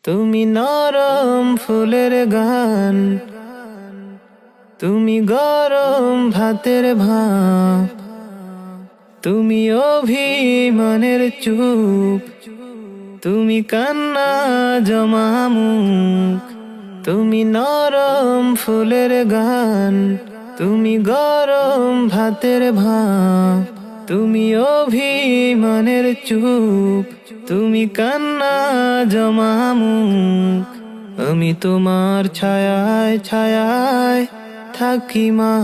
তুমি নরম ফুলের গান, তুমি গরম ভাতের ভাপ, তুমি অভিমানের চুপ, তুমি কান্না জমা মুখ। তুমি নরম ফুলের গান, তুমি গরম ভাতের ভাপ, তুমি অভিমানের চুপ, তুমি কান্না জমা মুখ। আমি তোমার ছায়ায় ছায়ায় থাকি মা,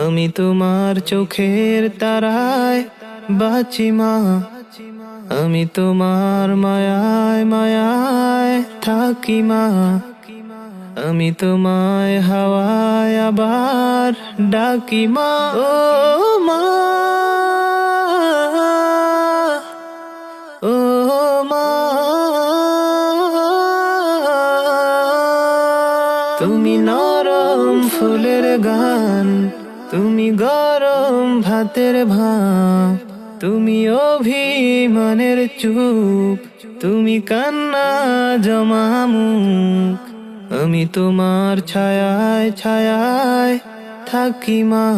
আমি তোমার চোখের তারায় বাঁচি মা, আমি তোমার মায়ায় মায়ায় থাকি মা, আমি তোমায় হাওয়ায় আবার ডাকি মা। ও মা, ও মা, তুমি নরম ফুলের গান, তুমি গরম ভাতের ভাপ, তুমি অভিমানের চুপ, তুমি কান্না জমা মুখ। আমি তোমার ছায়ায় ছায়ায় থাকি মা,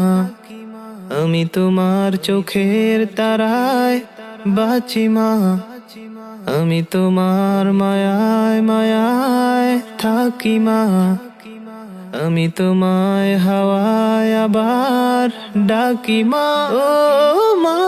আমি তোমার চোখের তারায় বাঁচি মা, আমি তোমার মায়ায় মায়ায় থাকি মা, আমি তোমায় হাওয়ায় আবার ডাকি মা। ও মা।